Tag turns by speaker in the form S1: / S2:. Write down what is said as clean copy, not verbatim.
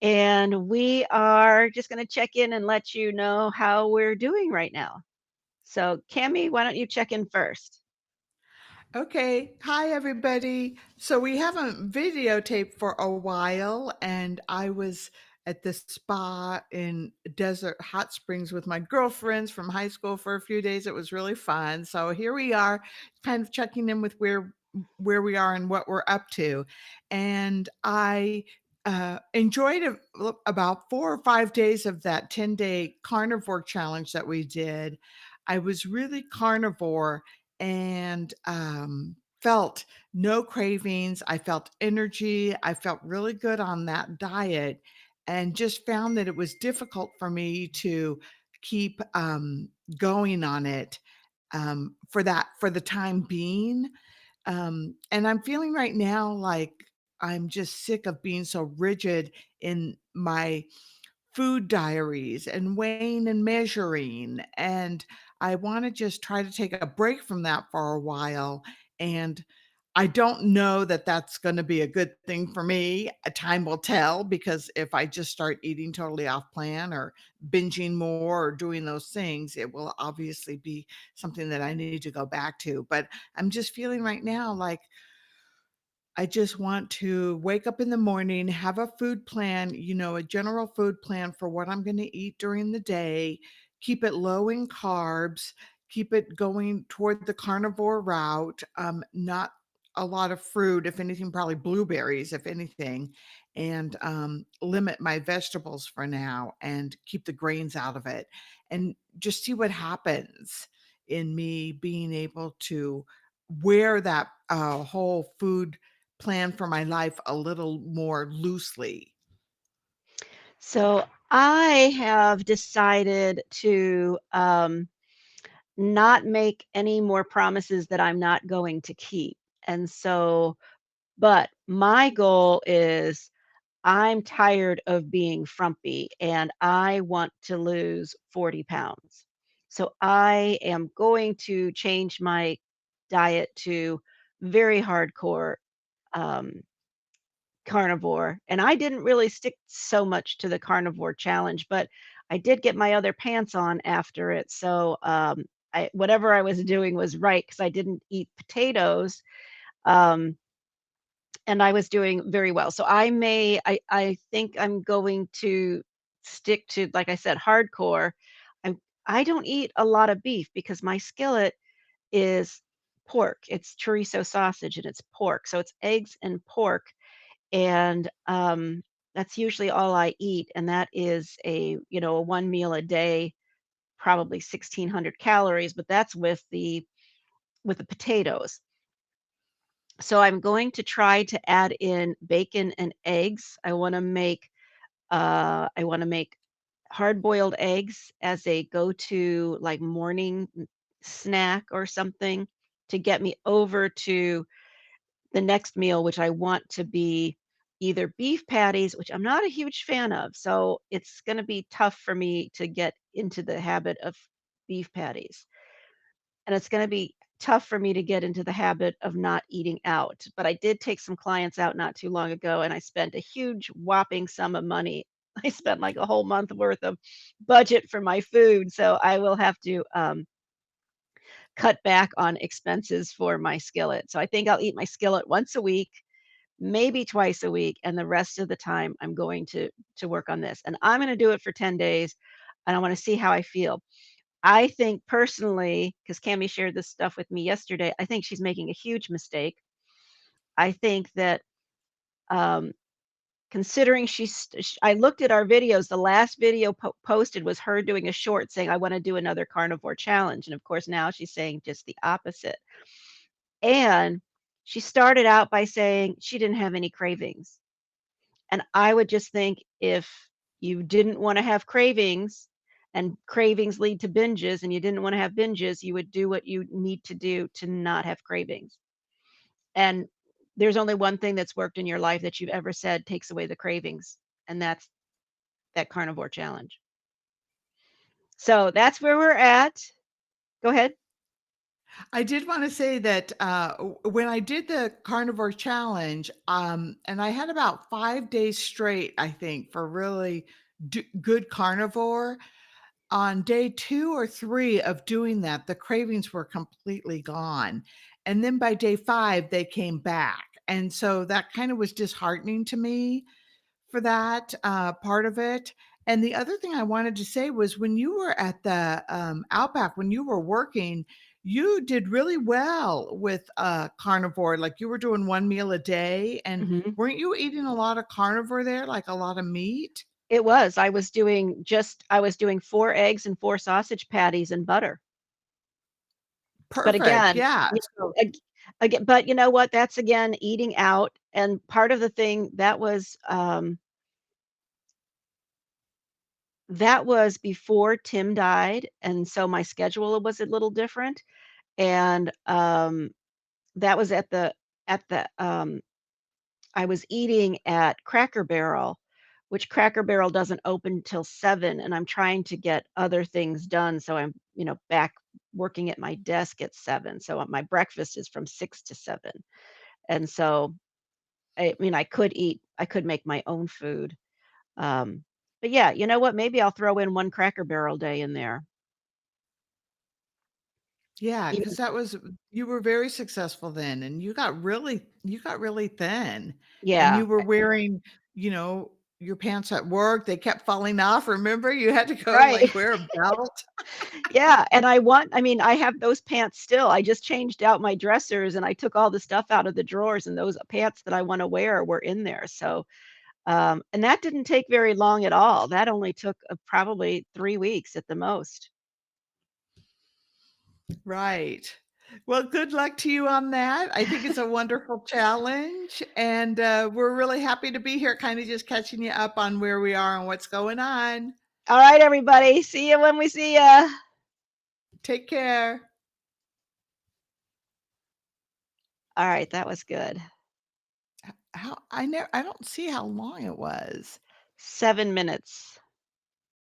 S1: and we are just going to check in and let you know how we're doing right now. So, Cammy, why don't you check in first?
S2: Okay. Hi, everybody. So we haven't videotaped for a while, and I was at the spa in Desert Hot Springs with my girlfriends from high school for a few days. It was really fun. So here we are, kind of checking in with where we are and what we're up to. And I enjoyed about 4 or 5 days of that 10-day carnivore challenge that we did. I was really carnivore and felt no cravings. I felt energy. I felt really good on that diet and just found that it was difficult for me to keep going on it for the time being. And I'm feeling right now like I'm just sick of being so rigid in my food diaries and weighing and measuring. And I want to just try to take a break from that for a while. And I don't know that that's going to be a good thing for me. Time will tell because if I just start eating totally off plan or binging more or doing those things, it will obviously be something that I need to go back to. But I'm just feeling right now like I just want to wake up in the morning, have a food plan, a general food plan for what I'm going to eat during the day, keep it low in carbs, keep it going toward the carnivore route, not a lot of fruit, if anything, probably blueberries, if anything, and limit my vegetables for now and keep the grains out of it and just see what happens in me being able to wear that whole food plan for my life a little more loosely.
S1: So, I have decided to not make any more promises that I'm not going to keep. And so, but my goal is I'm tired of being frumpy and I want to lose 40 pounds. So I am going to change my diet to very hardcore um, carnivore. And I didn't really stick so much to the carnivore challenge, but I did get my other pants on after it. So whatever I was doing was right because I didn't eat potatoes. Um, and I was doing very well. So I think I'm going to stick to, like I said, hardcore. I'm I don't eat a lot of beef because my skillet is pork. It's chorizo sausage and it's pork. So it's eggs and pork. And that's usually all I eat. And that is a one meal a day, probably 1,600 calories, but that's with the potatoes. So I'm going to try to add in bacon and eggs. I want to make hard-boiled eggs as a go-to like morning snack or something to get me over to the next meal, which I want to be either beef patties, which I'm not a huge fan of. So it's going to be tough for me to get into the habit of beef patties. And it's gonna be tough for me to get into the habit of not eating out. But I did take some clients out not too long ago, and I spent a huge whopping sum of money. I spent like a whole month worth of budget for my food, so I will have to cut back on expenses for my skillet. So I think I'll eat my skillet once a week, maybe twice a week, and the rest of the time I'm going to work on this. And I'm gonna do it for 10 days, and I wanna see how I feel. I think personally, because Cami shared this stuff with me yesterday, I think she's making a huge mistake. I think that um, considering I looked at our videos. The last video posted was her doing a short saying, "I want to do another carnivore challenge," and of course now she's saying just the opposite. And she started out by saying she didn't have any cravings, and I would just think if you didn't want to have cravings and cravings lead to binges and you didn't want to have binges, you would do what you need to do to not have cravings. And there's only one thing that's worked in your life that you've ever said takes away the cravings, and that's that carnivore challenge. So that's where we're at. Go ahead.
S2: I did wanna say that, when I did the carnivore challenge, and I had about 5 days straight, I think, for really good carnivore. On day 2 or 3 of doing that, the cravings were completely gone, and then by day 5, they came back, and so that kinda was disheartening to me for that, part of it. And the other thing I wanted to say was when you were at the, Outback, when you were working, you did really well with, carnivore, like, you were doing 1 meal a day, and
S1: Mhm.
S2: weren't you eating a lot of carnivore there, like a lot of meat?
S1: It was. I was doing 4 eggs and 4 sausage patties and butter. But
S2: Perfect,
S1: again,
S2: yeah,
S1: you know,
S2: so
S1: but you know what? That's again eating out, and part of the thing that was before Tim died, and so my schedule was a little different, and, that was at the I was eating at Cracker Barrel, which Cracker Barrel doesn't open till 7, and I'm trying to get other things done, so I'm, back working at my desk at 7, so, my breakfast is from 6 to 7, and so, I mean, I could make my own food, but yeah, you know what? Maybe I'll throw in 1 Cracker Barrel day in there.
S2: yeah,
S1: Even
S2: because that was you were very successful then, and you got really thin, and
S1: Yeah,
S2: you were wearing, you know, your pants at work, they kept falling off, remember? You had to go,
S1: right.
S2: like, wear a belt.
S1: Yeah, and I mean, I have those pants still. I just changed out my dressers and I took all the stuff out of the drawers and those pants that I wanna wear were in there, so, and that didn't take very long at all. That only took, probably 3 weeks at the most.
S2: Right. Well, good luck to you on that. I think it's a wonderful challenge, and, we're really happy to be here, kinda just catching you up on where we are and what's going on.
S1: Alright, everybody. See you when we see ya.
S2: Take care.
S1: Alright, that was good.
S2: How I don't see how long it was.
S1: 7 minutes.